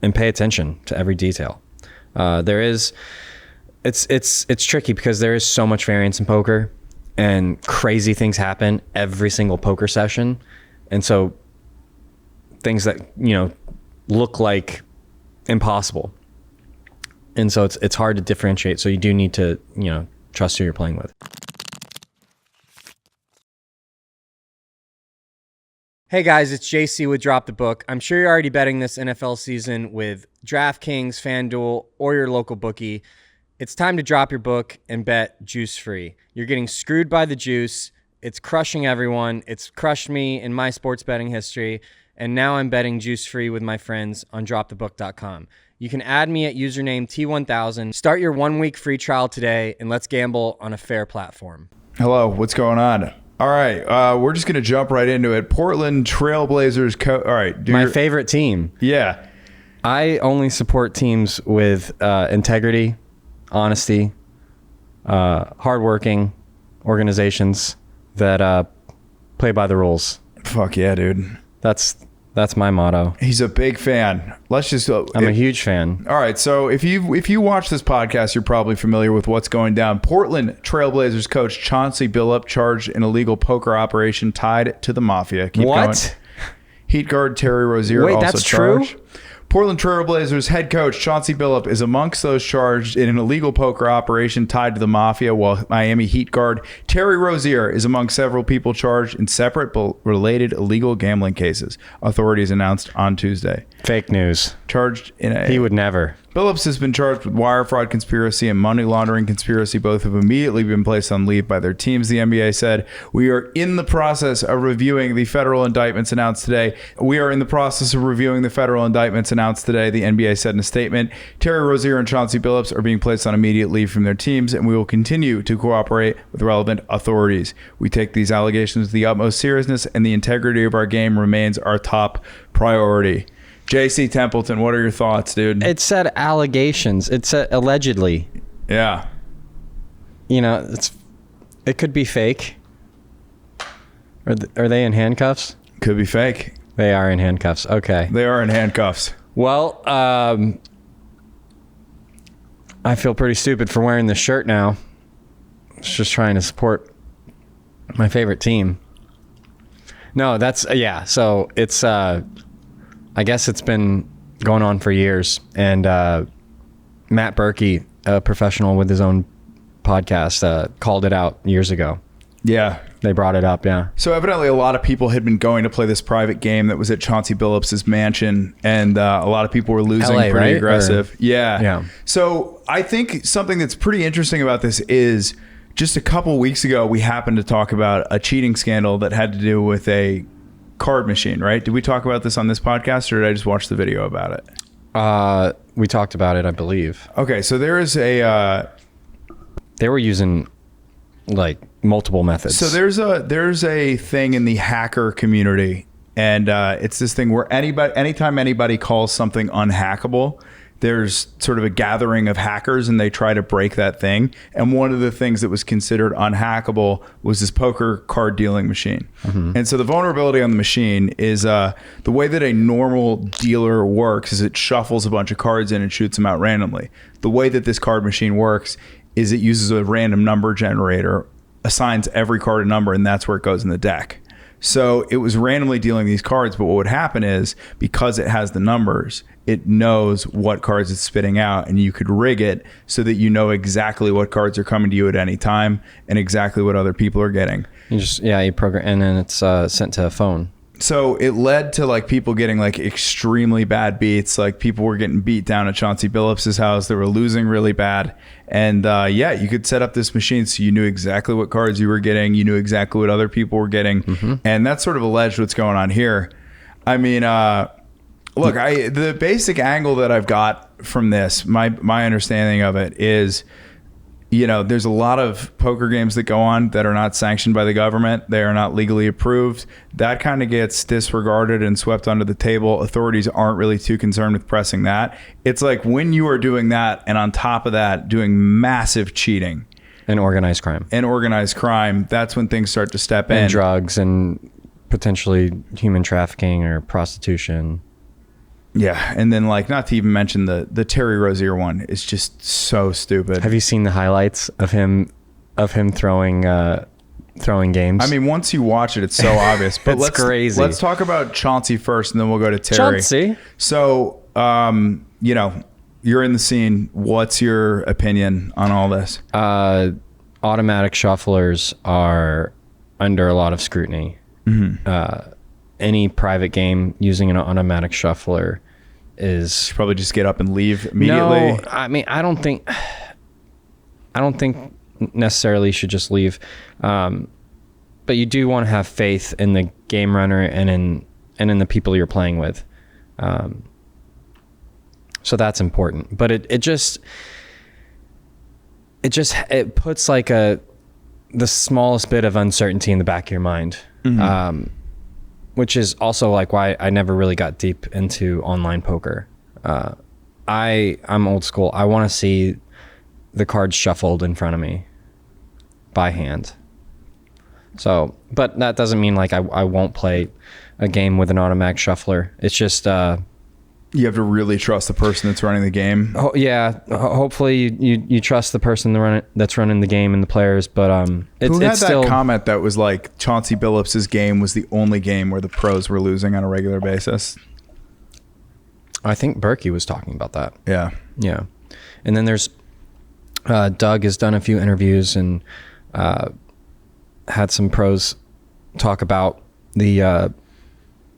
and pay attention to every detail. It's tricky because there is so much variance in poker, and crazy things happen every single poker session. And so things that, look like impossible. And so it's hard to differentiate. So you do need to, trust who you're playing with. Hey guys, it's JC with DropTheBook. I'm sure you're already betting this NFL season with DraftKings, FanDuel, or your local bookie. It's time to drop your book and bet juice-free. You're getting screwed by the juice. It's crushing everyone. It's crushed me in my sports betting history. And now I'm betting juice-free with my friends on DropTheBook.com. You can add me at username T1000. Start your 1-week free trial today, and let's gamble on a fair platform. Hello, what's going on? All right, we're just going to jump right into it. Portland Trailblazers. All right. My favorite team. Yeah. I only support teams with integrity, honesty, hardworking organizations that play by the rules. Fuck yeah, dude. That's my motto. He's a big fan. Let's just... I'm a huge fan. All right, so if you watch this podcast, you're probably familiar with what's going down. Portland Trailblazers coach Chauncey Billups charged in illegal poker operation tied to the mafia. Keep what? Going. Heat guard Terry Rozier Wait, also that's charged. true? Portland Trailblazers head coach Chauncey Billups is amongst those charged in an illegal poker operation tied to the mafia, while Miami Heat guard Terry Rozier is among several people charged in separate but related illegal gambling cases, authorities announced on Tuesday. Fake news. Charged in a... He would never. Billups has been charged with wire fraud conspiracy and money laundering conspiracy. Both have immediately been placed on leave by their teams. The NBA said, "We are in the process of reviewing the federal indictments announced today." The NBA said in a statement. Terry Rozier and Chauncey Billups are being placed on immediate leave from their teams, and we will continue to cooperate with relevant authorities. We take these allegations with the utmost seriousness, and the integrity of our game remains our top priority. JC Templeton, what are your thoughts, dude? It said allegations. It said allegedly. Yeah. It could be fake. Are they in handcuffs? Could be fake. They are in handcuffs. Okay. They are in handcuffs. Well, I feel pretty stupid for wearing this shirt now. It's just trying to support my favorite team. No, yeah. So it's... I guess it's been going on for years, and Matt Berkey, a professional with his own podcast, called it out years ago. Yeah. They brought it up, yeah. So evidently a lot of people had been going to play this private game that was at Chauncey Billups' mansion, and a lot of people were losing LA, pretty right? aggressive. Yeah. So I think something that's pretty interesting about this is just a couple weeks ago, we happened to talk about a cheating scandal that had to do with a card machine, right? Did we talk about this on this podcast, or did I just watch the video about it? We talked about it, I believe. Okay, so there is a... they were using like multiple methods. So there's a thing in the hacker community, and it's this thing where anytime anybody calls something unhackable, there's sort of a gathering of hackers, and they try to break that thing. And one of the things that was considered unhackable was this poker card dealing machine. Mm-hmm. And so the vulnerability on the machine is the way that a normal dealer works is it shuffles a bunch of cards in and shoots them out randomly. The way that this card machine works is it uses a random number generator, assigns every card a number, and that's where it goes in the deck. So it was randomly dealing these cards, but what would happen is, because it has the numbers, it knows what cards it's spitting out, and you could rig it so that you know exactly what cards are coming to you at any time and exactly what other people are getting. You program, and then it's sent to a phone. So it led to like people getting like extremely bad beats. Like people were getting beat down at Chauncey Billups' house. They were losing really bad. And you could set up this machine so you knew exactly what cards you were getting. You knew exactly what other people were getting. Mm-hmm. And that's sort of alleged what's going on here. I mean, look, the basic angle that I've got from this, my understanding of it is, there's a lot of poker games that go on that are not sanctioned by the government. They are not legally approved. That kind of gets disregarded and swept under the table. Authorities aren't really too concerned with pressing that. It's like when you are doing that, and on top of that, doing massive cheating. And organized crime. That's when things start to step in. And drugs and potentially human trafficking or prostitution. Yeah, and then like not to even mention the Terry Rozier one is just so stupid. Have you seen the highlights of him throwing games? I mean, once you watch it, it's so obvious. But It's crazy. Let's talk about Chauncey first, and then we'll go to Terry. Chauncey. So, you know, you're in the scene. What's your opinion on all this? Automatic shufflers are under a lot of scrutiny. Any private game using an automatic shuffler is Probably just get up and leave immediately. No, I mean, I don't think necessarily you should just leave. But you do want to have faith in the game runner and in the people you're playing with. So that's important. But it puts like the smallest bit of uncertainty in the back of your mind. Which is also like why I never really got deep into online poker. I'm old school. I want to see the cards shuffled in front of me by hand. So, but that doesn't mean like I won't play a game with an automatic shuffler. It's just You have to really trust the person that's running the game. Hopefully you trust the person that's running the game and the players. But Who had that comment that was like Chauncey Billups' game was the only game where the pros were losing on a regular basis? I think Berkey was talking about that. Yeah. And then there's Doug has done a few interviews and had some pros talk about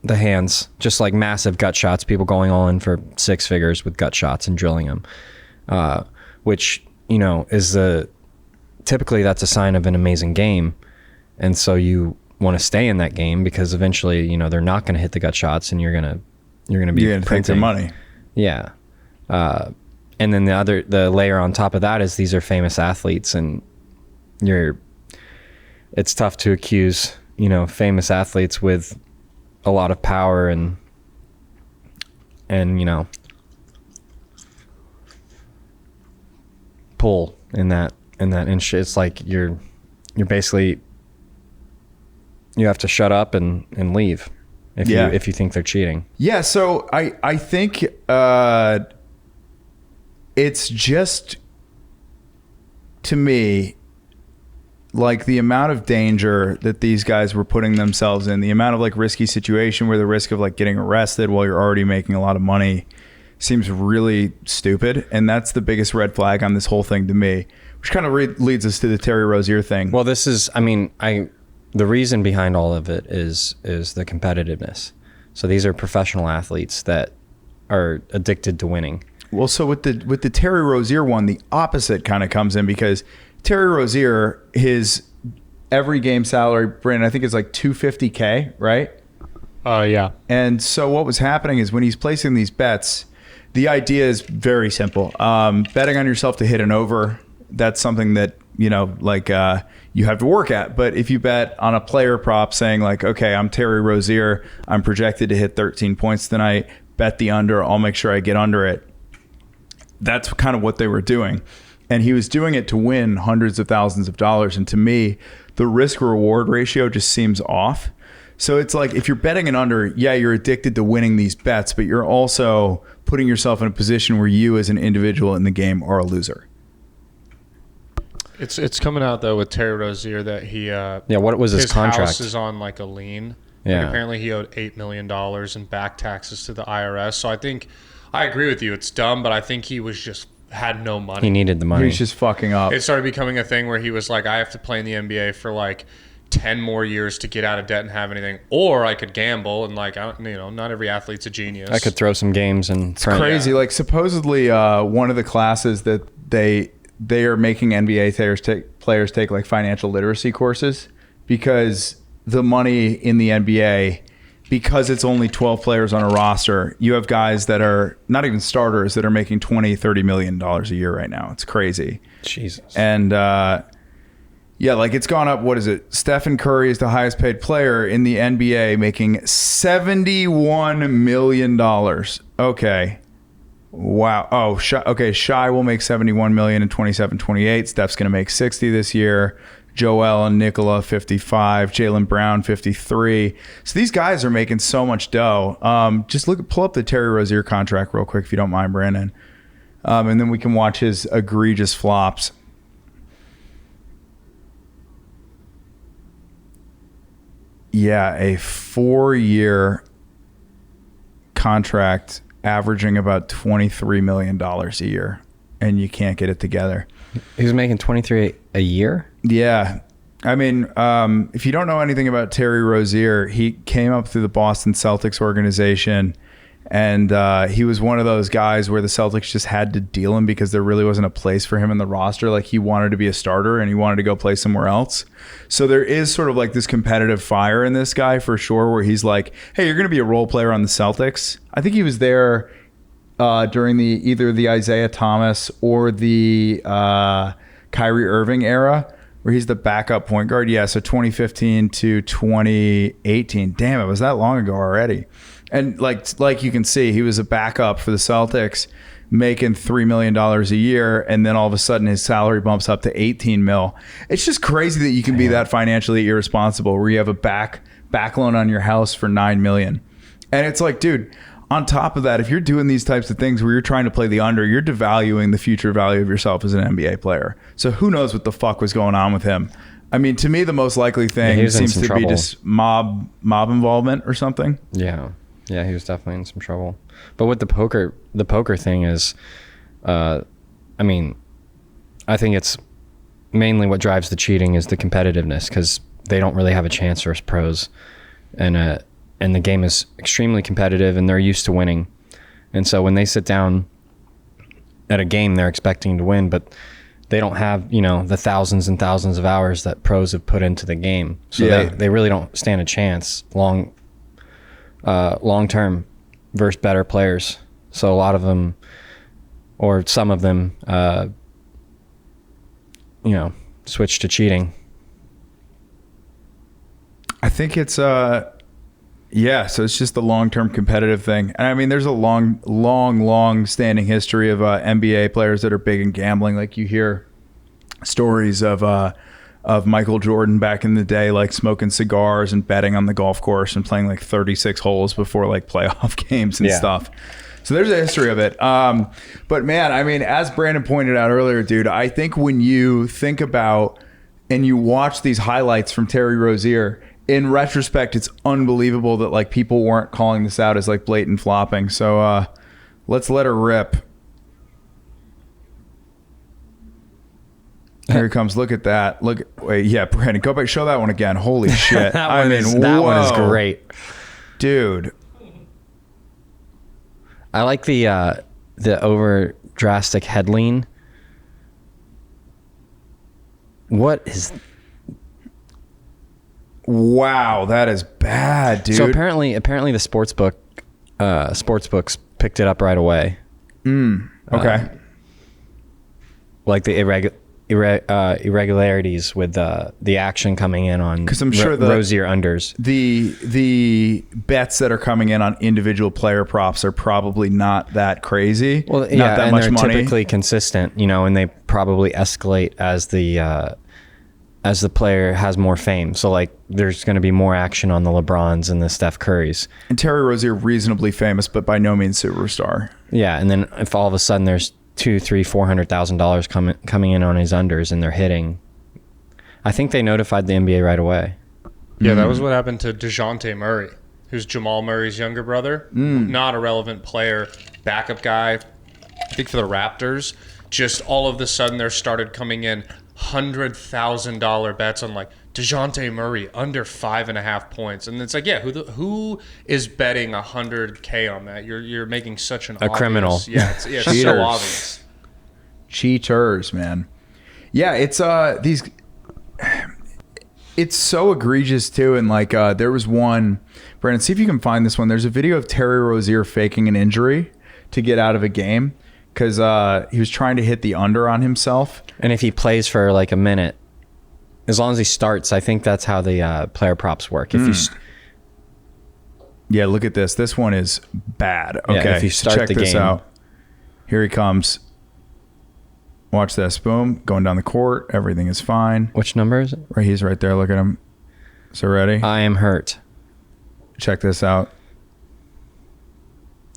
the hands, just like massive gut shots, people going all in for 6 figures with gut shots and drilling them, which, you know, is typically that's a sign of an amazing game. And so you want to stay in that game because eventually, you know, they're not going to hit the gut shots and you're going to be take their money. Yeah. And then the layer on top of that is these are famous athletes and it's tough to accuse, you know, famous athletes with a lot of power and you know, pull in that inch. It's like you're basically, you have to shut up and leave if you think they're cheating. Yeah. So I think it's just, to me, like the amount of danger that these guys were putting themselves in, the amount of like risky situation where the risk of like getting arrested while you're already making a lot of money seems really stupid. And that's the biggest red flag on this whole thing to me, which kind of leads us to the Terry Rozier thing. Well, this is, I mean, the reason behind all of it is the competitiveness. So these are professional athletes that are addicted to winning. Well, so with the Terry Rozier one, the opposite kind of comes in because Terry Rozier, his every game salary, Brandon, I think it's like $250K, right? Yeah. And so what was happening is when he's placing these bets, the idea is very simple. Betting on yourself to hit an over, that's something that, you know, like you have to work at. But if you bet on a player prop saying like, okay, I'm Terry Rozier, I'm projected to hit 13 points tonight, bet the under, I'll make sure I get under it. That's kind of what they were doing. And he was doing it to win hundreds of thousands of dollars. And to me, the risk reward ratio just seems off. So it's like if you're betting an under, yeah, you're addicted to winning these bets, but you're also putting yourself in a position where you as an individual in the game are a loser. It's coming out though with Terry Rozier that he what was his contract? House is on like a lien. Yeah. Like apparently he owed $8 million in back taxes to the IRS. So I think I agree with you. It's dumb, but I think he was just had no money. He needed the money. He was just fucking up. It started becoming a thing where he was like, I have to play in the NBA for like 10 more years to get out of debt and have anything, or I could gamble and like, not every athlete's a genius. I could throw some games and it's crazy. Yeah. Like supposedly one of the classes that they are making NBA players take like financial literacy courses because the money in the NBA, because it's only 12 players on a roster, you have guys that are not even starters that are making $20-30 million a year right now. It's crazy. Jesus. And like it's gone up. What is it? Stephen Curry is the highest paid player in the NBA, making $71 million. Okay. Wow. Oh, okay. Shai will make $71 million in 27-28. Steph's going to make $60 this year. Joel and Nicola 55, Jaylen Brown 53. So these guys are making so much dough. Just pull up the Terry Rozier contract real quick if you don't mind, Brandon. And then we can watch his egregious flops. Yeah, a 4-year contract averaging about $23 million a year, and you can't get it together. He was making 23 a year? Yeah. I mean, if you don't know anything about Terry Rozier, he came up through the Boston Celtics organization, and he was one of those guys where the Celtics just had to deal him because there really wasn't a place for him in the roster. Like, he wanted to be a starter and he wanted to go play somewhere else. So there is sort of like this competitive fire in this guy for sure, where he's like, hey, you're going to be a role player on the Celtics. I think he was there during either the Isaiah Thomas or the Kyrie Irving era, where he's the backup point guard. Yeah, so 2015 to 2018. Damn, it was that long ago already. And like you can see, he was a backup for the Celtics, making $3 million a year, and then all of a sudden his salary bumps up to $18 million. It's just crazy that you can be that financially irresponsible, where you have a back loan on your house for $9 million. And it's like, dude, on top of that, if you're doing these types of things where you're trying to play the under, you're devaluing the future value of yourself as an NBA player. So who knows what the fuck was going on with him? I mean, to me, the most likely thing seems to be just mob involvement or something. Yeah. Yeah, he was definitely in some trouble. But with the poker thing is, I mean, I think it's mainly what drives the cheating is the competitiveness, because they don't really have a chance as pros, and the game is extremely competitive, and they're used to winning, and so when they sit down at a game, they're expecting to win, but they don't have, you know, the thousands and thousands of hours that pros have put into the game, so they really don't stand a chance long term versus better players. So a lot of them, or some of them, you know, switch to cheating. I think it's so it's just the long-term competitive thing. And I mean, there's a long standing history of NBA players that are big in gambling. Like, you hear stories of Michael Jordan back in the day, like smoking cigars and betting on the golf course and playing like 36 holes before like playoff games and stuff. So there's a history of it. But man, I mean, as Brandon pointed out earlier, dude, I think when you think about and you watch these highlights from Terry Rozier, in retrospect, it's unbelievable that like people weren't calling this out as like blatant flopping. So let's let her rip. Here he comes. Look at that. Wait, yeah, Brandon, go back. Show that one again. Holy shit. That one is great. Dude. I like the over drastic head lean. What is... Wow, that is bad, dude. So apparently the sportsbooks picked it up right away. Okay. Like the irregularities with the action coming in on, because I'm sure Rozier unders. The bets that are coming in on individual player props are probably not that crazy. Well, not yeah, that and much they're money. typically consistent, you know, and they probably escalate as the player has more fame. So like, there's going to be more action on the LeBrons and the Steph Currys. And Terry Rozier, reasonably famous, but by no means superstar. Yeah, and then if all of a sudden there's $200,000-$400,000 coming in on his unders and they're hitting, I think they notified the NBA right away. Yeah, that was what happened to DeJounte Murray, who's Jamal Murray's younger brother. Not a relevant player, backup guy, I think for the Raptors. Just all of a sudden there started coming in $100,000 bets on like DeJounte Murray under 5.5 points, and it's like, yeah, who is betting $100K on that? You're making such an obvious, criminal. Yeah, it's so obvious. Cheaters, man. Yeah, it's it's so egregious too. And like there was one, Brandon, see if you can find this one. There's a video of Terry Rozier faking an injury to get out of a game because he was trying to hit the under on himself. And if he plays for like a minute, as long as he starts, I think that's how the player props work. If you yeah, look at this. This one is bad. Okay, if you start check the this game out. Here he comes. Watch this. Boom. Going down the court. Everything is fine. Which number is it? Right, he's right there. Look at him. So ready? I am hurt. Check this out.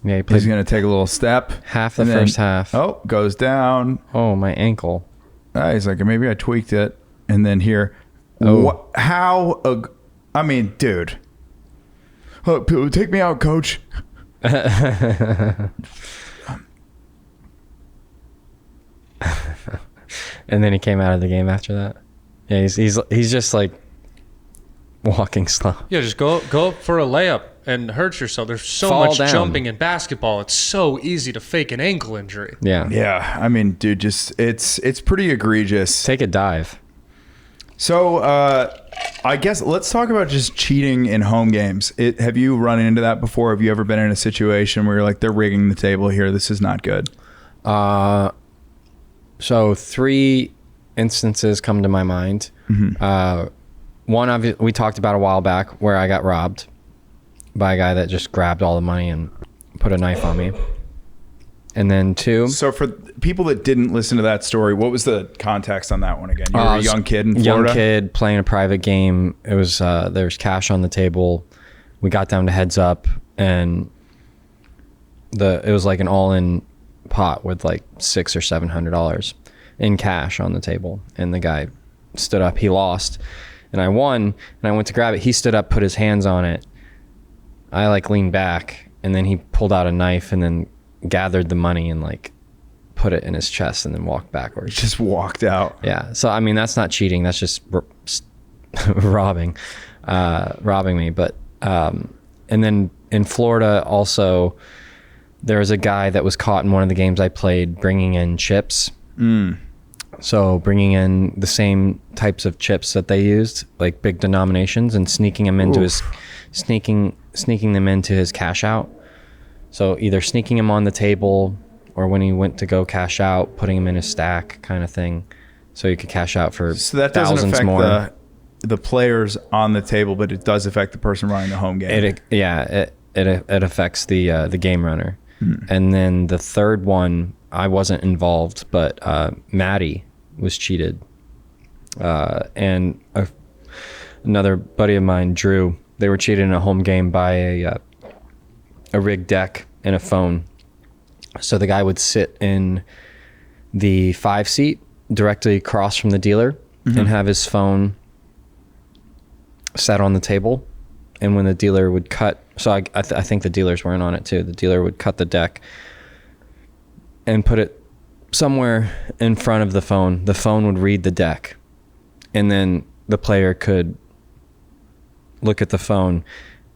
Yeah, he played He's going to take a little step. half the first half. Oh, goes down. Oh, my ankle. He's like, maybe I tweaked it. And then here. Oh. I mean, dude. Oh, take me out, coach. And then he came out of the game after that. Yeah, he's just like walking slow. Yeah, just go up for a layup and hurt yourself. There's so Fall much down. jumping in basketball. It's so easy to fake an ankle injury. Yeah. Yeah, I mean, dude, just it's pretty egregious. Take a dive. So, I guess let's talk about just cheating in home games. Have you run into that before? Have you ever been in a situation where you're like, they're rigging the table here, this is not good? So 3 instances come to my mind. One, we talked about a while back where I got robbed by a guy that just grabbed all the money and put a knife on me. And then 2. So for people that didn't listen to that story, what was the context on that one again? You were a young kid in Florida? Young kid playing a private game. It was there's cash on the table. We got down to heads up, and it was like an all-in pot with like $600 or $700 in cash on the table. And the guy stood up. He lost, and I won. And I went to grab it. He stood up, put his hands on it. I like leaned back, and then he pulled out a knife and then gathered the money and like put it in his chest and then walked backwards. Just walked out. Yeah. So I mean, that's not cheating. That's just robbing me. But and then in Florida also, there was a guy that was caught in one of the games I played bringing in chips. So bringing in the same types of chips that they used, like big denominations, and sneaking them into sneaking them into his cash out. So either sneaking him on the table, or when he went to go cash out, putting him in a stack kind of thing, so you could cash out for So that doesn't thousands affect more. the players on the table, but it does affect the person running the home game. It affects the game runner. And then the third one, I wasn't involved, but Maddie was cheated, and another buddy of mine, Drew. They were cheated in a home game by a rigged deck and a phone. So the guy would sit in the 5 seat directly across from the dealer and have his phone set on the table. And when the dealer would cut, so I think the dealers weren't on it too. The dealer would cut the deck and put it somewhere in front of the phone. The phone would read the deck, and then the player could look at the phone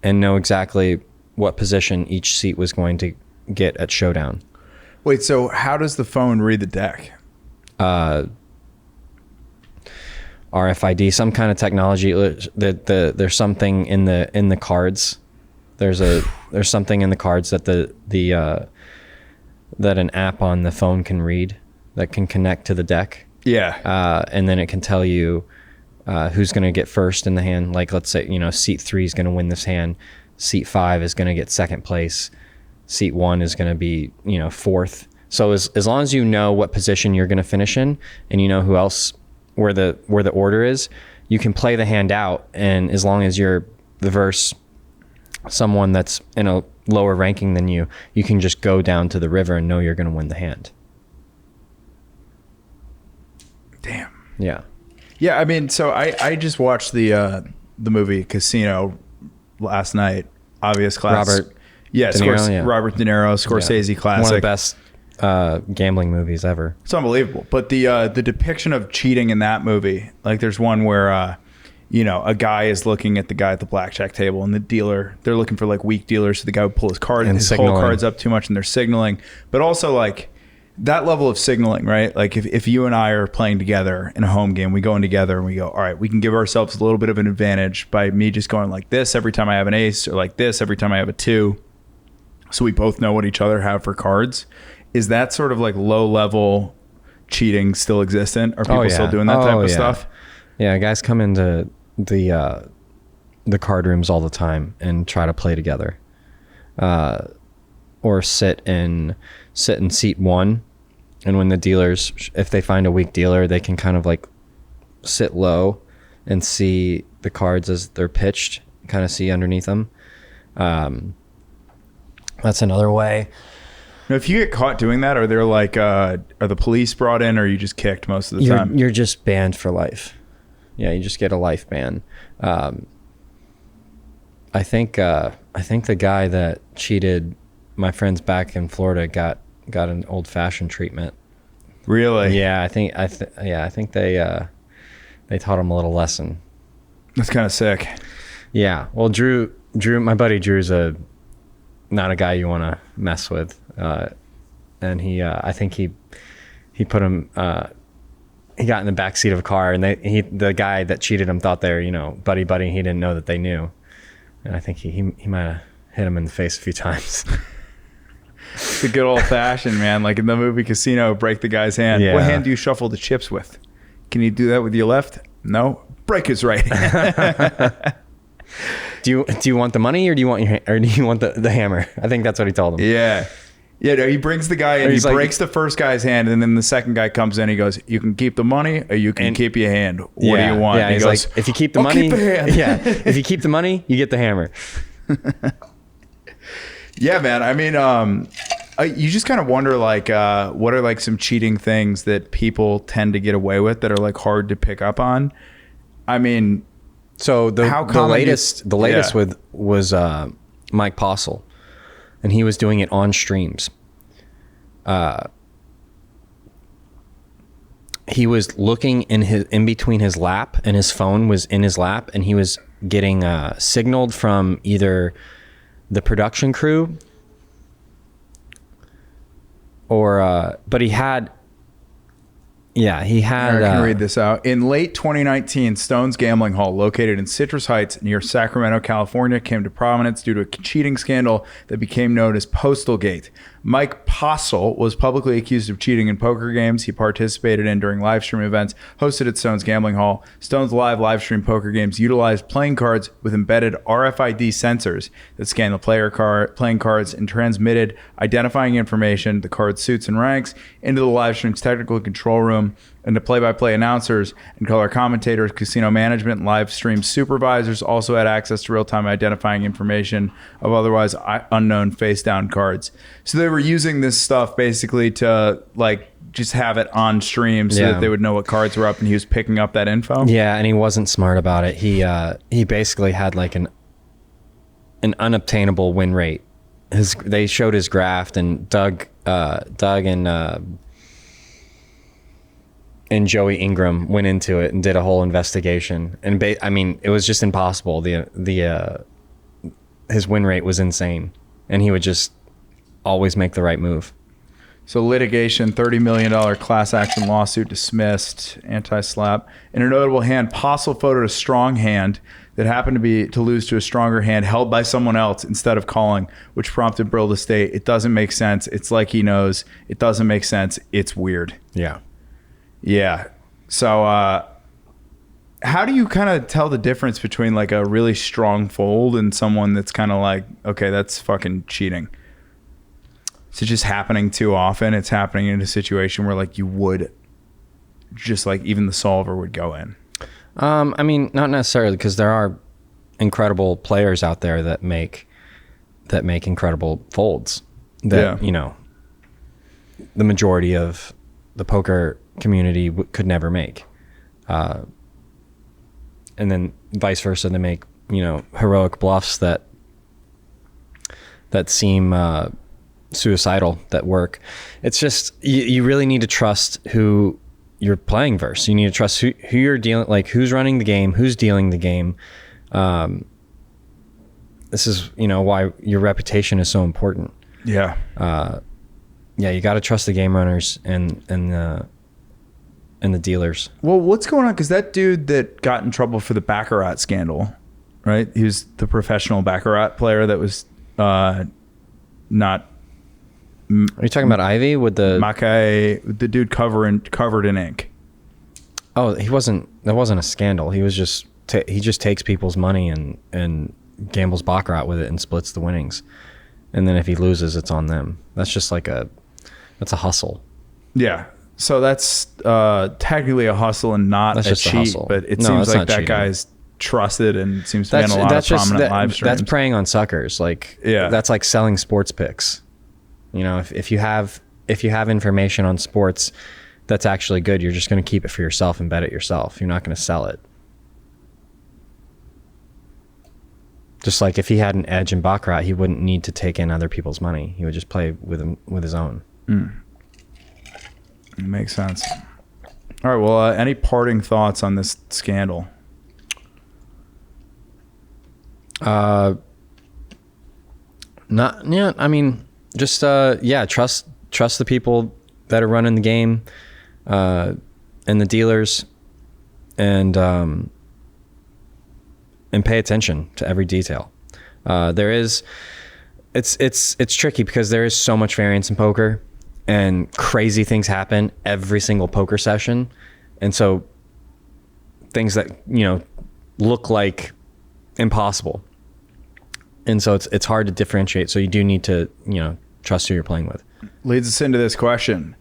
and know exactly what position each seat was going to get at showdown. Wait, so how does the phone read the deck? RFID, some kind of technology. There's something in the cards. There's something in the cards that that an app on the phone can read, that can connect to the deck. Yeah. And then it can tell you who's going to get first in the hand. Like, let's say, seat 3 is going to win this hand. Seat 5 is going to get second place. Seat 1 is going to be, 4th. So as long as you know what position you're going to finish in, and you know who else, where the order is, you can play the hand out. And as long as you're versus someone that's in a lower ranking than you, you can just go down to the river and know you're going to win the hand. Damn. Yeah. Yeah, I mean, so I just watched the movie Casino last night. Obvious classic. Robert De Niro, yeah. Robert De Niro, Scorsese classic. One of the best gambling movies ever. It's unbelievable. But the depiction of cheating in that movie, like there's one where a guy is looking at the guy at the blackjack table, and the dealer, they're looking for like weak dealers, so the guy would pull his card and his whole card's up too much, and they're signaling. But also like that level of signaling, right? Like if you and I are playing together in a home game, we go in together and we go, all right, we can give ourselves a little bit of an advantage by me just going like this every time I have an ace, or like this every time I have a 2. So we both know what each other have for cards. Is that sort of like low level cheating still existent? Are people still doing that type of stuff? Yeah, guys come into the card rooms all the time and try to play together, or sit in seat 1 And when the dealers, if they find a weak dealer, they can kind of like sit low and see the cards as they're pitched, kind of see underneath them. That's another way. Now, if you get caught doing that, are there like are the police brought in, or are you just kicked most of the time? You're just banned for life. Yeah, you just get a life ban. I think the guy that cheated my friends back in Florida got an old-fashioned treatment. Really? Yeah, I think they taught him a little lesson. That's kind of sick. Yeah. Well, Drew, my buddy Drew's not a guy you want to mess with. And I think he put him, he got in the back seat of a car, and the guy that cheated him thought they were, buddy, and he didn't know that they knew. And I think he might have hit him in the face a few times. It's a good old fashioned, man. Like in the movie Casino, break the guy's hand. Yeah. What hand do you shuffle the chips with? Can you do that with your left? No. Break his right hand. Do you want the money, or do you want the hammer? I think that's what he told him. Yeah. Yeah, no, he brings the guy in, he breaks the first guy's hand, and then the second guy comes in, he goes, you can keep the money, or you can keep your hand. What do you want? Yeah, and he goes, like, if you keep the money, keep the hand. Yeah, if you keep the money, you get the hammer. Yeah, man. I mean, you just kind of wonder, like, what are like some cheating things that people tend to get away with that are like hard to pick up on? I mean, so the latest was Mike Postle, and he was doing it on streams. He was looking in between his lap, and his phone was in his lap, and he was getting signaled from either the production crew but he had I can read this out. In late 2019, Stone's Gambling Hall, located in Citrus Heights near Sacramento, California, came to prominence due to a cheating scandal that became known as Postle Gate. Mike Postle was publicly accused of cheating in poker games he participated in during live stream events hosted at Stone's Gambling Hall. Stone's live stream poker games utilized playing cards with embedded RFID sensors that scanned the playing cards and transmitted identifying information, the card suits and ranks, into the live stream's technical control room, and the play-by-play announcers and color commentators, casino management, and live stream supervisors also had access to real-time identifying information of otherwise unknown face-down cards. So they were using this stuff basically to like just have it on stream so that they would know what cards were up, and he was picking up that info. Yeah, and he wasn't smart about it. He basically had like an unobtainable win rate. They showed his graph, and Doug and Joey Ingram went into it and did a whole investigation. And it was just impossible. His win rate was insane, and he would just always make the right move. So litigation, $30 million class action lawsuit dismissed, anti-slap. In a notable hand, Postle photoed a strong hand that happened to lose to a stronger hand held by someone else instead of calling, which prompted Brill to state, "It doesn't make sense. It's like he knows. It doesn't make sense. It's weird." Yeah. Yeah. So how do you kind of tell the difference between like a really strong fold and someone that's kind of like, okay, that's fucking cheating? Is it just happening too often? It's happening in a situation where like you would just like even the solver would go in. Not necessarily, because there are incredible players out there that make incredible folds that, the majority of the poker community could never make. And then vice versa, they make, heroic bluffs that seem suicidal, that work. It's just, you really need to trust who you're playing versus. You need to trust who you're dealing, like who's running the game, who's dealing the game. This is, why your reputation is so important. Yeah. You got to trust the game runners and the dealers. Well, what's going on? Because that dude that got in trouble for the Baccarat scandal, right? He was the professional Baccarat player that was not. Are you talking about Ivy with the Mackay, the dude covered in ink? Oh, he wasn't. That wasn't a scandal. He was just he just takes people's money and gambles baccarat with it and splits the winnings. And then if he loses, it's on them. That's just like that's a hustle. Yeah. So that's technically a hustle and not That's a just a cheat, hustle. but it No, seems that's like not that cheating. guy's trusted and seems to be on a lot of prominent live streams. That's preying on suckers. Like, Yeah. that's like selling sports picks. You know, if you have information on sports that's actually good, you're just going to keep it for yourself and bet it yourself. You're not going to sell it. Just like if he had an edge in baccarat, he wouldn't need to take in other people's money. He would just play with his own. It makes sense. All right. Well, any parting thoughts on this scandal? Not yeah. I mean, just trust the people that are running the game, and the dealers, and pay attention to every detail. It's tricky because there is so much variance in poker, and crazy things happen every single poker session, and so things that look like impossible, and so it's hard to differentiate. So you do need to trust who you're playing with. Leads us into this question.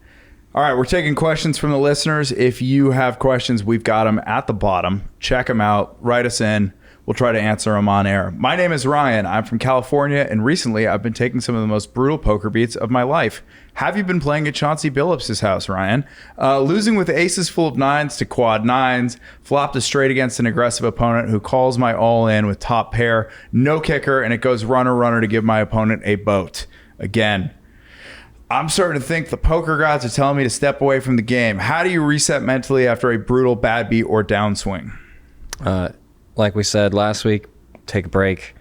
All right, we're taking questions from the listeners. If you have questions, we've got them at the bottom. Check them out. Write us in. We'll try to answer them on air. My name is Ryan. I'm from California, and recently I've been taking some of the most brutal poker beats of my life. Have you been playing at Chauncey Billups' house, Ryan? Losing with aces full of nines to quad nines, flopped a straight against an aggressive opponent who calls my all in with top pair, no kicker, and it goes runner to give my opponent a boat. Again, I'm starting to think the poker gods are telling me to step away from the game. How do you reset mentally after a brutal bad beat or downswing? Like we said last week, take a break.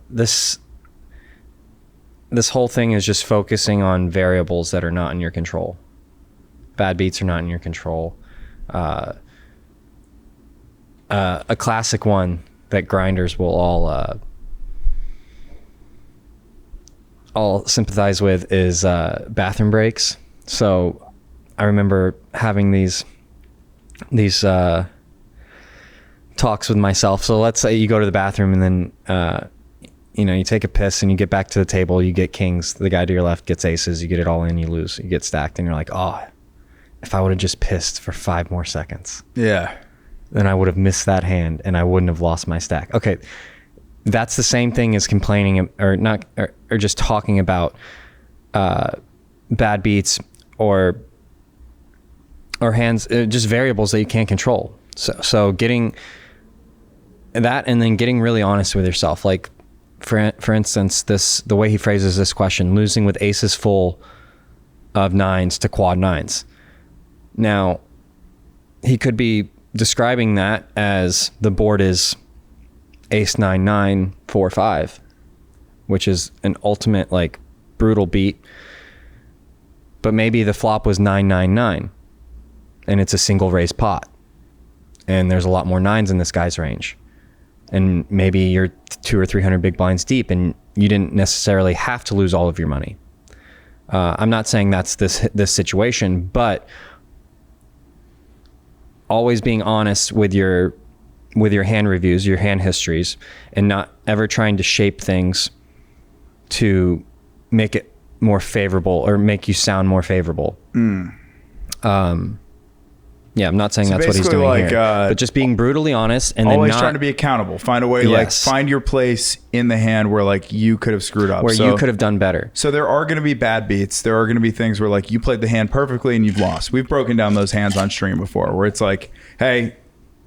This whole thing is just focusing on variables that are not in your control. Bad beats are not in your control. A classic one that grinders will all sympathize with is bathroom breaks. So I remember having these talks with myself. So let's say you go to the bathroom and then you take a piss and you get back to the table, you get kings, the guy to your left gets aces, you get it all in, you lose, you get stacked, and you're like, oh, if I would have just pissed for 5 more seconds, Yeah. then I would have missed that hand and I wouldn't have lost my stack. Okay, that's the same thing as complaining or just talking about bad beats or hands, just variables that you can't control. So getting that, and then getting really honest with yourself. Like for instance, the way he phrases this question, losing with aces full of nines to quad nines. Now, he could be describing that as the board is ace 9-9 4-5, which is an ultimate like brutal beat. But maybe the flop was 9-9-9 and it's a single raise pot, and there's a lot more nines in this guy's range, and maybe you're 200 or 300 big blinds deep and you didn't necessarily have to lose all of your money. I'm not saying that's this situation, but always being honest with your hand reviews, your hand histories, and not ever trying to shape things to make it more favorable or make you sound more favorable. Yeah, I'm not saying So that's what he's basically, doing like, here, but just being brutally honest and Always then trying to be accountable. Find a way, like Yes. find your place in the hand where like you could have screwed up. where So- you could have done better. So there are going to be bad beats. There are going to be things where like you played the hand perfectly and you've lost. We've broken down those hands on stream before, where it's like, hey,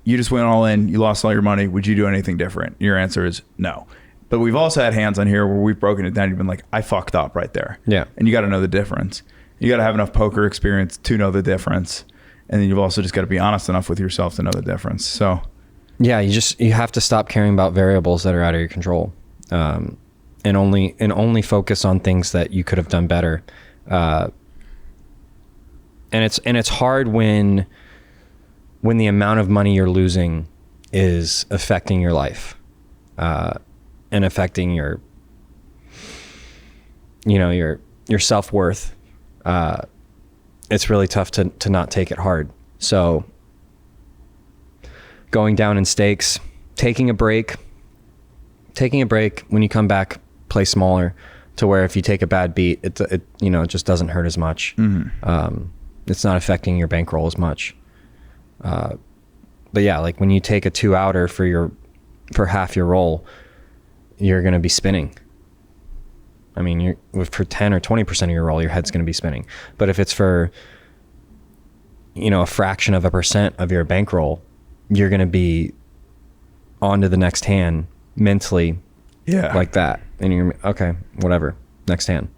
you just went all in, you lost all your money. Would you do anything different? Your answer is no. But we've also had hands on here where we've broken it down. You've been like, I fucked up right there. Yeah. And you got to know the difference. You got to have enough poker experience to know the difference. And then you've also just got to be honest enough with yourself to know the difference. So Yeah, you have to stop caring about variables that are out of your control, and only focus on things that you could have done better. And it's hard when the amount of money you're losing is affecting your life, and affecting your self-worth. It's really tough to not take it hard. So going down in stakes, taking a break, when you come back, play smaller, to where if you take a bad beat, it it just doesn't hurt as much. It's not affecting your bankroll as much. But yeah, like when you take a 2-outer for half your roll, you're going to be spinning. I mean, for 10 or 20% of your roll, your head's going to be spinning. But if it's for, a fraction of a percent of your bankroll, you're going to be on to the next hand mentally, like that. And you're okay, whatever, next hand.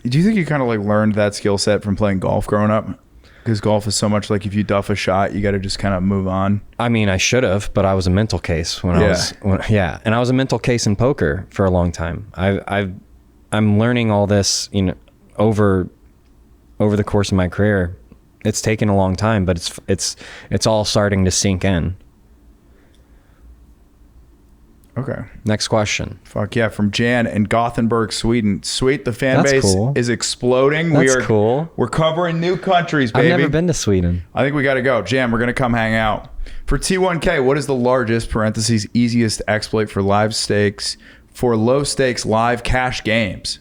Do you think you kind of like learned that skill set from playing golf growing up? Because golf is so much like if you duff a shot, you got to just kind of move on. I mean, I should have, but I was a mental case and I was a mental case in poker for a long time. I'm learning all this, over the course of my career. It's taken a long time, but it's all starting to sink in. Okay. Next question. Fuck yeah, from Jan in Gothenburg, Sweden. Sweet, the fan That's base cool. is exploding. That's cool. We're covering new countries, baby. I've never been to Sweden. I think we got to go. Jan, we're going to come hang out. For T1K, what is the largest, parentheses, easiest exploit for low stakes live cash games?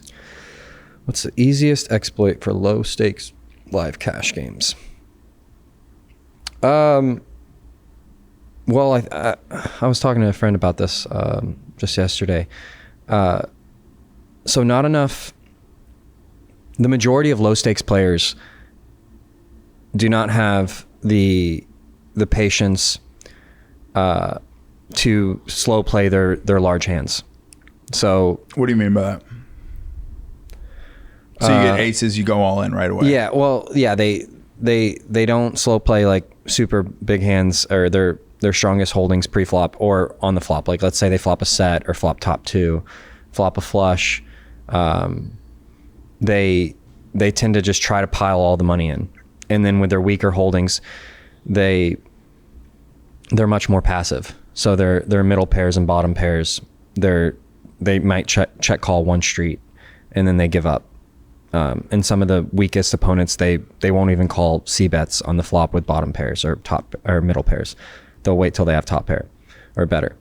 What's the easiest exploit for low stakes live cash games? Well, I was talking to a friend about this just yesterday. So not enough. The majority of low stakes players do not have the patience to slow play their large hands. So what do you mean by that? So you get aces, you go all in right away. Yeah, well, yeah, they don't slow play like super big hands or their strongest holdings pre-flop or on the flop. Like let's say they flop a set or flop top 2, flop a flush. They tend to just try to pile all the money in. And then with their weaker holdings, they're much more passive. So their middle pairs and bottom pairs, they might check call one street and then they give up. And some of the weakest opponents, they won't even call C bets on the flop with bottom pairs or top or middle pairs. They'll wait till they have top pair or better.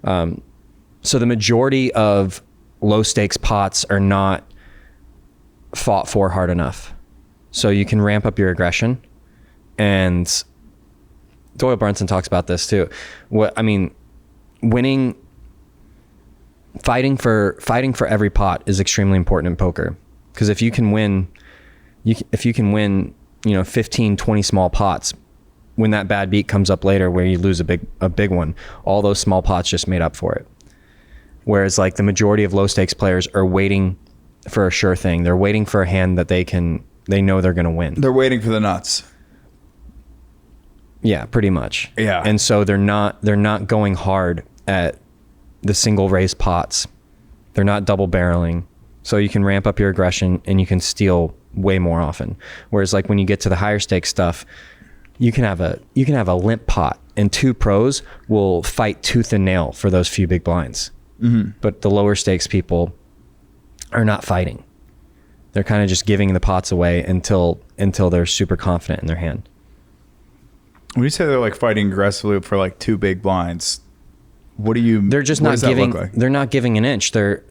So the majority of low stakes pots are not fought for hard enough. So you can ramp up your aggression, and Doyle Brunson talks about this too. Fighting for every pot is extremely important in poker. Because if you can win, 15, 20 small pots, when that bad beat comes up later where you lose a big one, all those small pots just made up for it. Whereas like the majority of low stakes players are waiting for a sure thing. They're waiting for a hand that they know they're going to win. They're waiting for the nuts. Yeah, pretty much. Yeah. And so they're not going hard at the single raise pots. They're not double barreling. So you can ramp up your aggression and you can steal way more often. Whereas like when you get to the higher stakes stuff, you can have a limp pot and 2 pros will fight tooth and nail for those few big blinds. Mm-hmm. But the lower stakes people are not fighting. They're kind of just giving the pots away until they're super confident in their hand. When you say they're like fighting aggressively for like 2 big blinds, what do you? They're just not giving. Like? They're not giving an inch. They're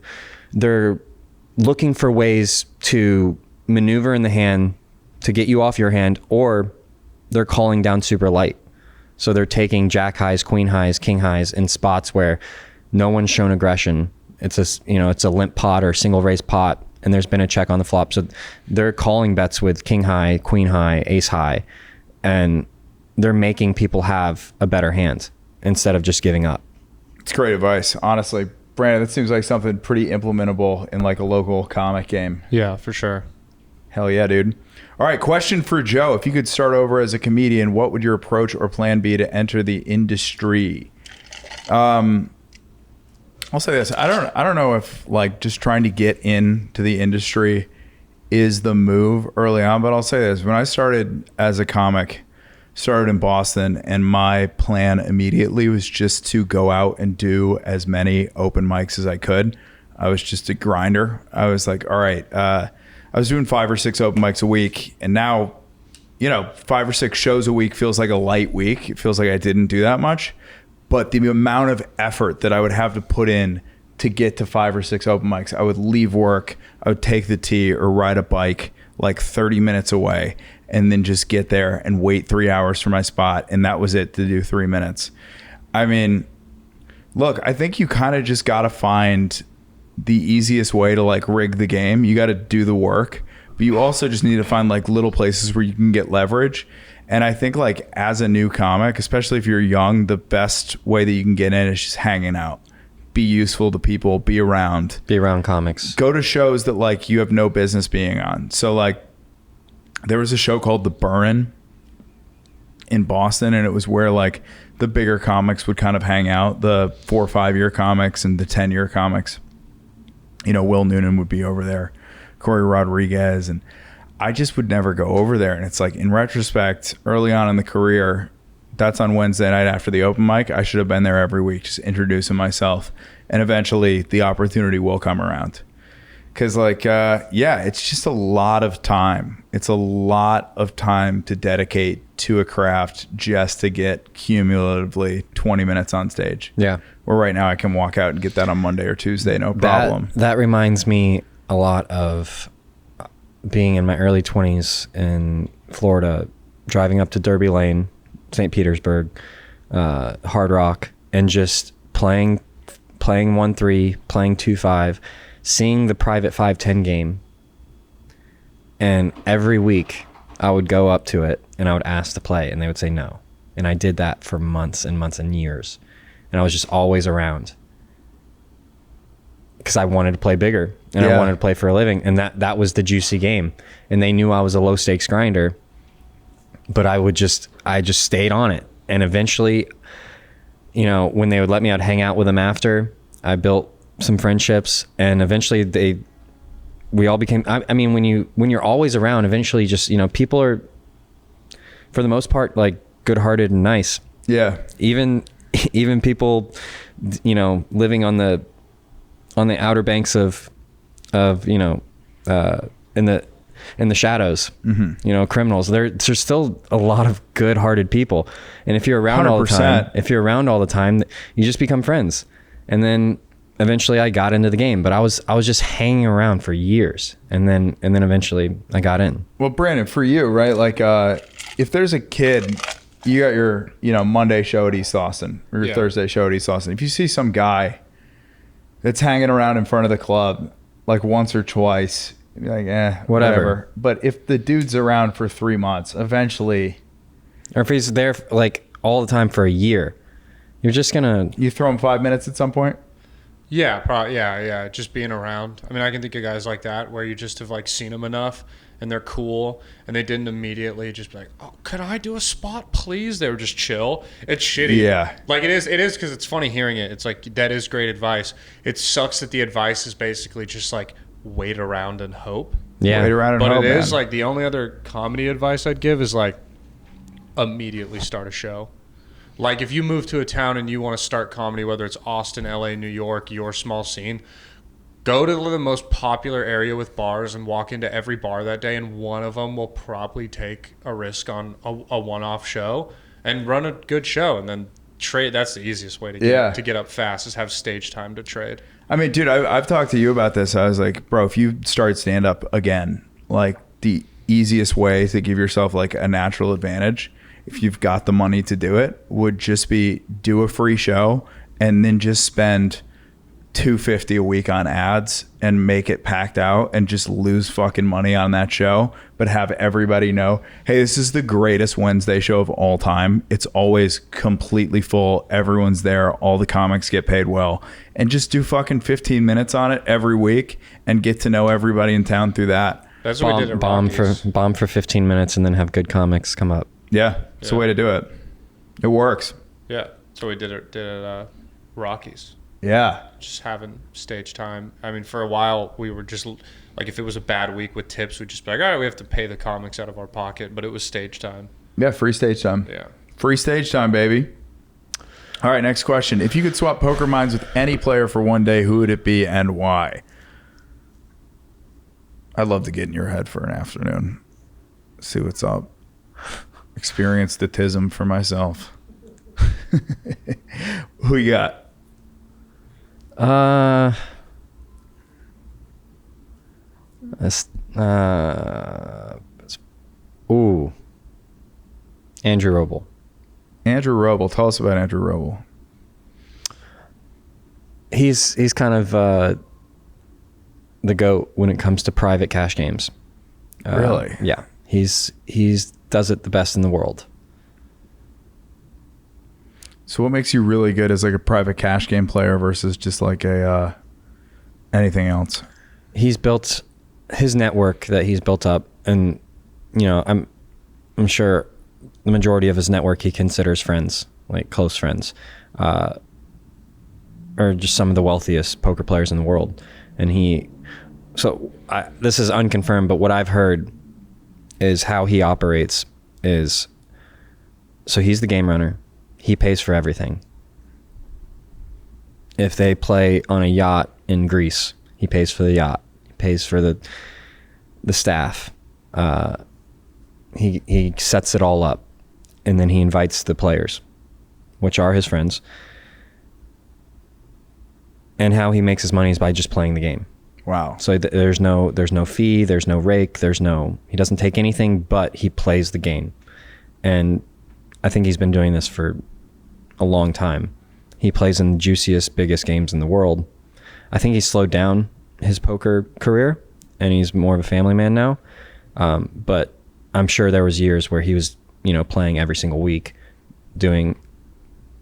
looking for ways to maneuver in the hand to get you off your hand, or they're calling down super light. So they're taking jack highs, queen highs, king highs in spots where no one's shown aggression. It's a limp pot or single raise pot, and there's been a check on the flop. So they're calling bets with king high, queen high, ace high, and they're making people have a better hand instead of just giving up. It's great advice, honestly. Brandon, that seems like something pretty implementable in like a local comic game. Yeah, for sure. Hell yeah, dude. All right, question for Joe. If you could start over as a comedian, what would your approach or plan be to enter the industry? I'll say this. I don't know if like just trying to get into the industry is the move early on, but I'll say this. When I started as a comic, started in Boston, and my plan immediately was just to go out and do as many open mics as I could. I was just a grinder. I was like, all right, I was doing 5 or 6 open mics a week, and now, 5 or 6 shows a week feels like a light week. It feels like I didn't do that much, but the amount of effort that I would have to put in to get to 5 or 6 open mics. I would leave work, I would take the T or ride a bike like 30 minutes away and then just get there and wait 3 hours for my spot. And that was it to do 3 minutes. I mean, look, I think you kind of just got to find the easiest way to like rig the game. You got to do the work, but you also just need to find like little places where you can get leverage. And I think like as a new comic, especially if you're young, the best way that you can get in is just hanging out. Be useful to people, be around comics. Go to shows that like you have no business being on. So like there was a show called The Burn in Boston, and it was where like the bigger comics would kind of hang out, the 4 or 5 year comics and the 10-year comics. You know, Will Noonan would be over there, Corey Rodriguez, and I just would never go over there. And it's like, in retrospect, early on in the career, that's on Wednesday night after the open mic. I should have been there every week, just introducing myself. And eventually the opportunity will come around. Because like, it's just a lot of time. It's a lot of time to dedicate to a craft just to get cumulatively 20 minutes on stage. Yeah. Where right now I can walk out and get that on Monday or Tuesday, no problem. That reminds me a lot of being in my early 20s in Florida, driving up to Derby Lane, St. Petersburg, Hard Rock, and just playing 1-3, playing 2-5, seeing the private 5-10 game. And every week I would go up to it and I would ask to play, and they would say no. And I did that for months and months and years. And I was just always around because I wanted to play bigger and I wanted to play for a living. And that was the juicy game. And they knew I was a low stakes grinder, but I just stayed on it. And eventually, you know, when they would let me out hang out with them after, I built some friendships, and eventually we all became, I mean, when you're always around, eventually just, you know, people are, for the most part, like good-hearted and nice. Yeah. Even people, you know, living on the outer banks of you know, in the shadows, you know, criminals. There's still a lot of good-hearted people, and if you're around 100%. all the time, you just become friends. And then eventually, I got into the game, but I was just hanging around for years, and then eventually I got in. Well, Brandon, for you, right? Like, if there's a kid, you got your, you know, Monday show at East Austin or your Thursday show at East Austin. If you see some guy that's hanging around in front of the club like once or twice, you're like, whatever. But if the dude's around for 3 months, eventually, or if he's there like all the time for a year, you're just gonna, you throw him 5 minutes at some point. Yeah, probably. Yeah. Just being around. I mean, I can think of guys like that where you just have like seen them enough and they're cool, and they didn't immediately just be like, "Oh, could I do a spot, please?" They were just chill. It's shitty. Yeah. Like it is because it's funny hearing it. It's like, that is great advice. It sucks that the advice is basically just like wait around and hope. yeah. Wait around and But hope, it is man. like the only other comedy advice I'd give is like immediately start a show. Like if you move to a town and you want to start comedy, whether it's Austin, LA, New York, your small scene, go to the most popular area with bars and walk into every bar that day, and one of them will probably take a risk on a one-off show and run a good show, and then trade. That's the easiest way to get up fast, is have stage time to trade. I mean, dude, I've talked to you about this. I was like, bro, if you start stand-up again, like the easiest way to give yourself like a natural advantage, if you've got the money to do it, would just be do a free show and then just spend $250 a week on ads and make it packed out and just lose fucking money on that show, but have everybody know, hey, this is the greatest Wednesday show of all time. It's always completely full. Everyone's there. All the comics get paid well. And just do fucking 15 minutes on it every week and get to know everybody in town through that. That's what we did at bomb Rockies. for 15 minutes and then have good comics come up. Yeah, it's the way to do it. It works. Yeah, that's what we did at Rockies. Yeah. Just having stage time. I mean, for a while, we were just like, if it was a bad week with tips, we'd just be like, all right, we have to pay the comics out of our pocket, but it was stage time. Yeah, free stage time. Yeah. Free stage time, baby. All right, next question. If you could swap poker minds with any player for one day, who would it be and why? I'd love to get in your head for an afternoon. See what's up. Experience the tism for myself. Who you got? This, ooh. Andrew Roble. Andrew Roble. Tell us about Andrew Roble. He's kind of the GOAT when it comes to private cash games. Really? Yeah. He's does it the best in the world. So what makes you really good as like a private cash game player versus just like a anything else? He's built his network that he's built up, and I'm sure the majority of his network he considers friends, like close friends, or just some of the wealthiest poker players in the world. And this is unconfirmed, but what I've heard is how he operates is, so he's the game runner. He pays for everything. If they play on a yacht in Greece, he pays for the yacht. He pays for the staff. He sets it all up, and then he invites the players, which are his friends. And how he makes his money is by just playing the game. Wow. So there's no fee, there's no rake, he doesn't take anything, but he plays the game. And I think he's been doing this for a long time. He plays in the juiciest, biggest games in the world. I think he's slowed down his poker career, and he's more of a family man now. But I'm sure there was years where he was, playing every single week, doing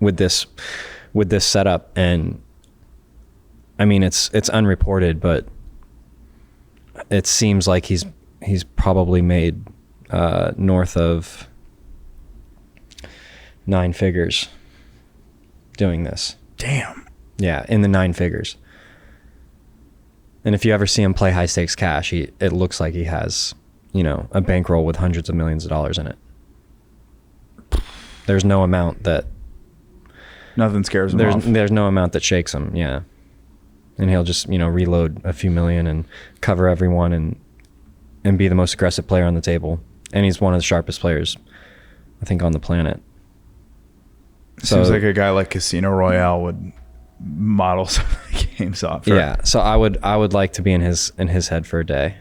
with this setup. And I mean, it's unreported, but it seems like he's probably made north of 9 figures doing this. Damn. Yeah, in the 9 figures. And if you ever see him play high stakes cash, it looks like he has, a bankroll with hundreds of millions of dollars in it. There's no amount that nothing scares him off. There's no amount that shakes him. Yeah. And he'll just, reload a few million and cover everyone and be the most aggressive player on the table. And he's one of the sharpest players, I think, on the planet. Seems like a guy like Casino Royale would model some of the games off. Right? Yeah. So I would like to be in his head for a day.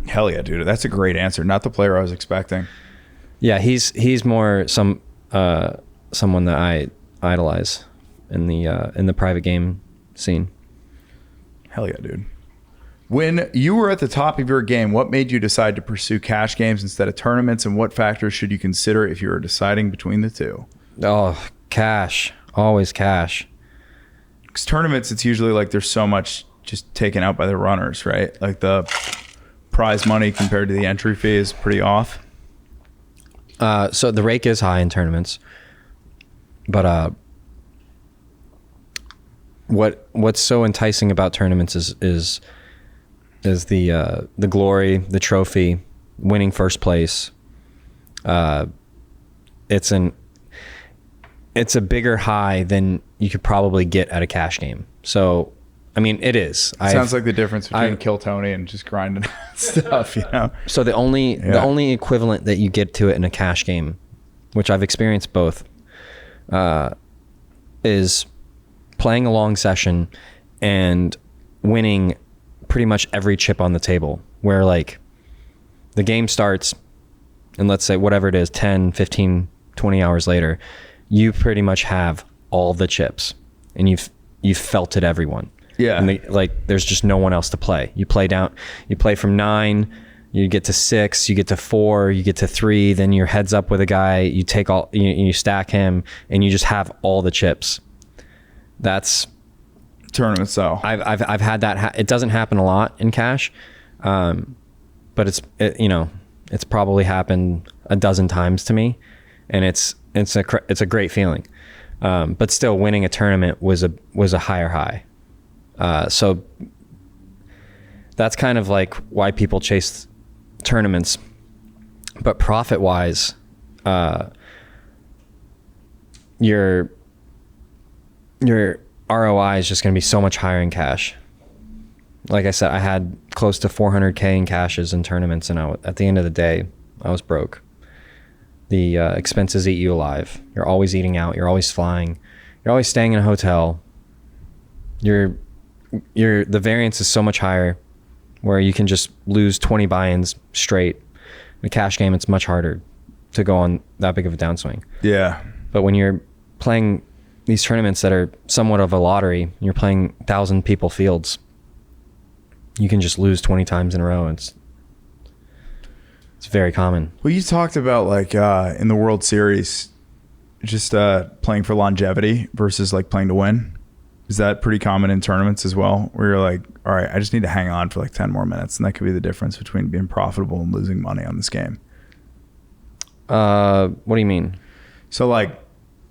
Hell yeah, dude. That's a great answer. Not the player I was expecting. Yeah, he's more someone that I idolize in the private game scene. Hell yeah, dude. When you were at the top of your game, what made you decide to pursue cash games instead of tournaments, and what factors should you consider if you were deciding between the two? Oh, cash. Always cash. Because tournaments, it's usually like there's so much just taken out by the runners, right? Like the prize money compared to the entry fee is pretty off. So the rake is high in tournaments, but what's so enticing about tournaments is the glory, the trophy, winning first place. It's a bigger high than you could probably get at a cash game. So, I mean, it is. Sounds like the difference between Kill Tony and just grinding stuff, So the only equivalent that you get to it in a cash game, which I've experienced both, is playing a long session and winning pretty much every chip on the table, where like the game starts and let's say whatever it is, 10, 15, 20 hours later, you pretty much have all the chips and you've felted everyone. Yeah. And there's just no one else to play. You play from 9, you get to 6, you get to 4, you get to 3, then you're heads up with a guy, you take all, you stack him, and you just have all the chips. That's tournament style. I've had that. It doesn't happen a lot in cash, but it's probably happened a dozen times to me, and it's a great feeling. But still, winning a tournament was a higher high. So that's kind of like why people chase tournaments. But profit wise, your ROI is just going to be so much higher in cash. Like I said, I had close to 400K in cashes in tournaments, and at the end of the day, I was broke. The expenses eat you alive. You're always eating out. You're always flying. You're always staying in a hotel. The variance is so much higher, where you can just lose 20 buy-ins straight. In a cash game, it's much harder to go on that big of a downswing. Yeah. But when you're playing these tournaments that are somewhat of a lottery, you're playing 1,000 people fields, you can just lose 20 times in a row. It's very common. Well, you talked about like in the World Series, just playing for longevity versus like playing to win. Is that pretty common in tournaments as well, where you're like, all right, I just need to hang on for like 10 more minutes, and that could be the difference between being profitable and losing money on this game? What do you mean? So like,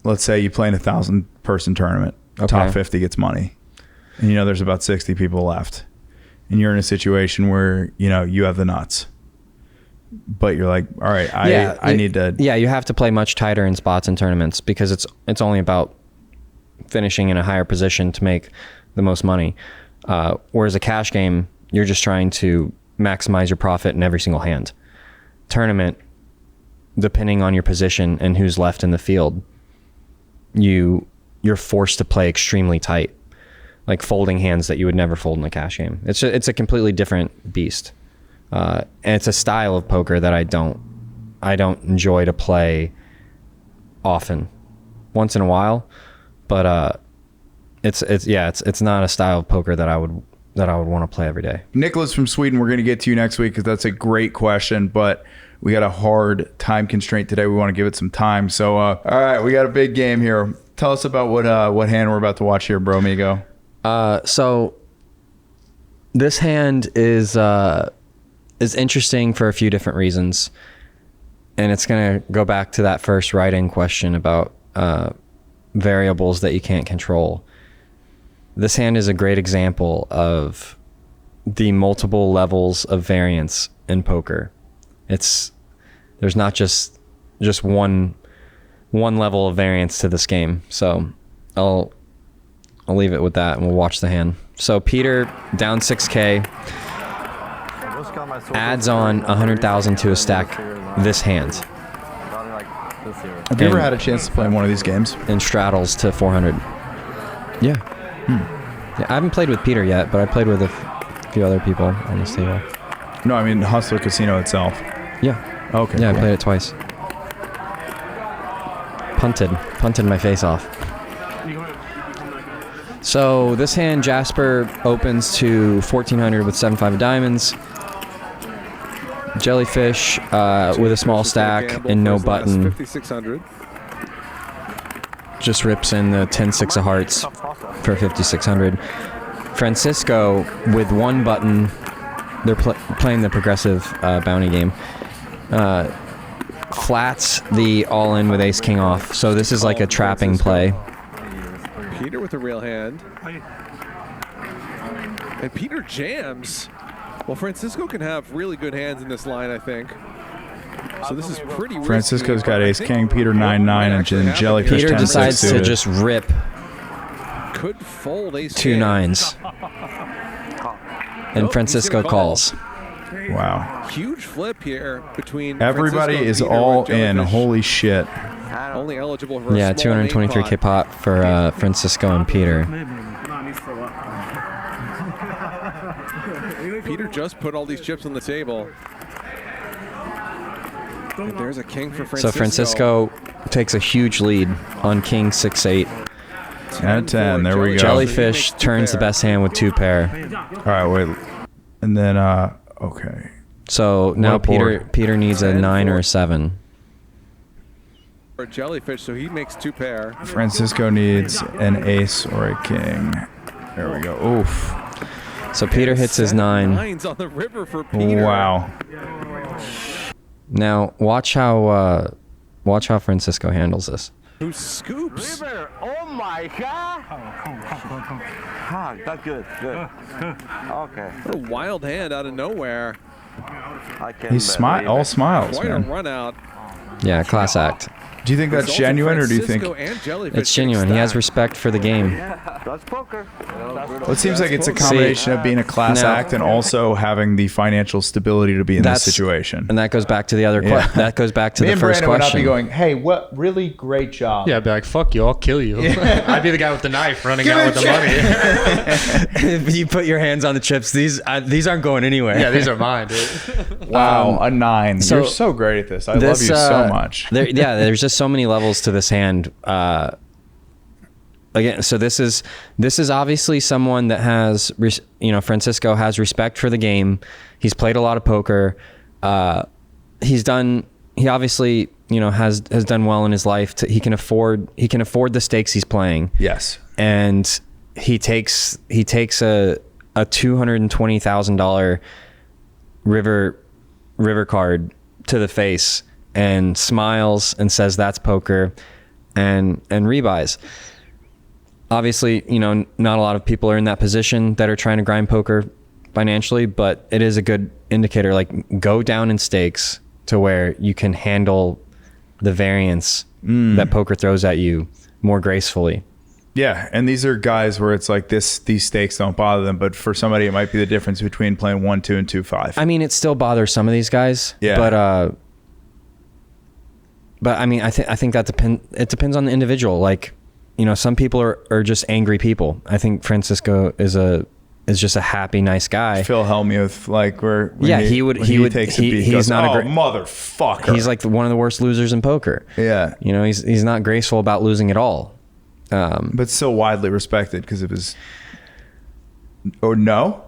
let's say you play in a 1,000-person tournament, top 50 gets money, and you know there's about 60 people left, and you're in a situation where you know you have the nuts, but you're like, all right, I need to. Yeah, you have to play much tighter in spots in tournaments because it's only about finishing in a higher position to make the most money. Whereas a cash game, you're just trying to maximize your profit in every single hand. Tournament, depending on your position and who's left in the field, you're forced to play extremely tight, like folding hands that you would never fold in a cash game. It's a completely different beast, and it's a style of poker that I don't enjoy to play often, once in a while. But it's not a style of poker that I would want to play every day. Nicholas from Sweden, we're going to get to you next week because that's a great question, but we got a hard time constraint today. We want to give it some time. So, all right, we got a big game here. Tell us about what hand we're about to watch here, bro, amigo. So this hand is interesting for a few different reasons, and it's going to go back to that first write-in question about variables that you can't control. This hand is a great example of the multiple levels of variance in poker. There's not just one level of variance to this game. So I'll leave it with that and we'll watch the hand. So Peter down 6K adds on 100,000 to a stack this hand. Have you ever had a chance to play in one of these games? And straddles to 400. Yeah. Yeah, I haven't played with Peter yet, but I played with a few other people on this table. No, I mean Hustler Casino itself. Yeah. Okay. Yeah, cool. I played it twice. Punted my face off. So this hand, Jasper opens to 1,400 with 7-5 of diamonds. Jellyfish with a small stack and no button. 5,600. Just rips in the 10-6 of hearts for 5,600. Francisco with one button. They're playing the progressive bounty game. Flats the all-in with ace king off. So this is like a trapping play. Peter with a real hand. And Peter jams. Well, Francisco can have really good hands in this line, I think. So this is pretty risky. Francisco's got ace king, Peter 9-9, and Jellyfish 10-6 Peter decides to suited. just rip Could fold ace two king. nines. And Nope, Francisco he's gonna call. calls. Wow. Huge flip here between Everybody Francisco, is Peter, all and in. Jellyfish. Holy shit. Only eligible for Yeah, a small main 223K pot for Francisco and Peter. Peter just put all these chips on the table. And there's a king for Francisco. So Francisco takes a huge lead on king 6-8. 10-10. There we go. Jellyfish turns the best hand with 2 pair. All right, wait. And then, okay. So now What a board. Peter needs a 9 or a 7. For Jellyfish, so he makes 2 pair. Francisco needs an ace or a king. There we go. Oof. So Peter hits his 9. Nines on the river for Peter. Wow. Now watch how Francisco handles this. Who scoops? River, oh my God! Ah, that's good, good. Okay. What a wild hand out of nowhere. I can He's all smiles, Quite a man. run out. Yeah, class act. Do you think that's genuine, or do you think It's genuine. He has respect for the game. That's poker. well, it seems like it's a combination of being a class No. act and also having the financial stability to be in this situation? And that goes back to the other Yeah. that goes back to Me the and first Brandon would not question. be going, hey, what really great job. Yeah, I'd be like, fuck you, I'll kill you. I'd be the guy with the knife running out with the money. If you put your hands on the chips, these aren't going anywhere. Yeah, these are mine, dude. Wow, a 9. so You're so great at this. I love you so much. There's just so many levels to this hand. Again, so this is obviously someone that has, Francisco has respect for the game. He's played a lot of poker. He obviously, has done well in his life. He can afford the stakes he's playing. Yes. And he takes a $220,000 river card to the face and smiles and says that's poker and rebuys. Obviously, not a lot of people are in that position that are trying to grind poker financially, but it is a good indicator. Like, go down in stakes to where you can handle the variance that poker throws at you more gracefully. Yeah, and these are guys where it's like these stakes don't bother them, but for somebody it might be the difference between playing 1-2 and 2-5. I mean, it still bothers some of these guys. Yeah. But I mean, I think that it depends on the individual. Like, some people are just angry people. I think Francisco is just a happy, nice guy. Phil Hellmuth, like when he takes a beat, he's goes, not oh, a great motherfucker. He's like one of the worst losers in poker. Yeah. He's not graceful about losing at all. But still widely respected because of his. Or no?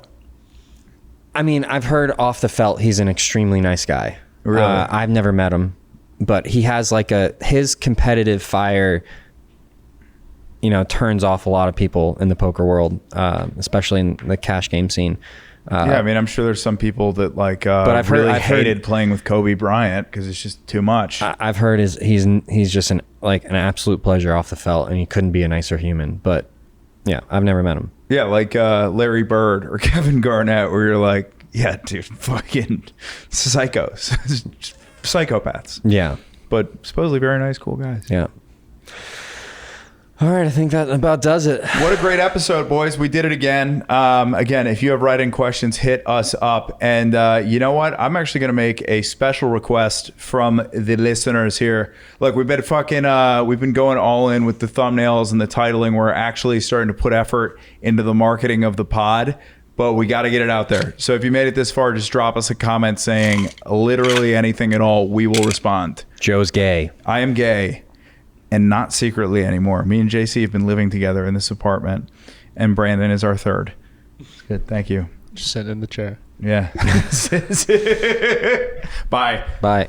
I mean, I've heard off the felt he's an extremely nice guy. Really? I've never met him, but he has his competitive fire, turns off a lot of people in the poker world, especially in the cash game scene. Yeah, I mean, I'm sure there's some people that but I've heard hated playing with Kobe Bryant because it's just too much. I've heard he's just an absolute pleasure off the felt, and he couldn't be a nicer human. But yeah, I've never met him. Yeah, like Larry Bird or Kevin Garnett, where you're like, yeah, dude, fucking psychos, psychopaths. Yeah, but supposedly very nice, cool guys. Yeah. All right, I think that about does it. What a great episode, boys. We did it again. Again, if you have write-in questions, hit us up. And you know what? I'm actually going to make a special request from the listeners here. Look, we've been going all in with the thumbnails and the titling. We're actually starting to put effort into the marketing of the pod, but we got to get it out there. So if you made it this far, just drop us a comment saying literally anything at all. We will respond. Joe's gay. I am gay. And not secretly anymore. Me and JC have been living together in this apartment, and Brandon is our third. It's good. Thank you. Just sit in the chair. Yeah. Bye. Bye.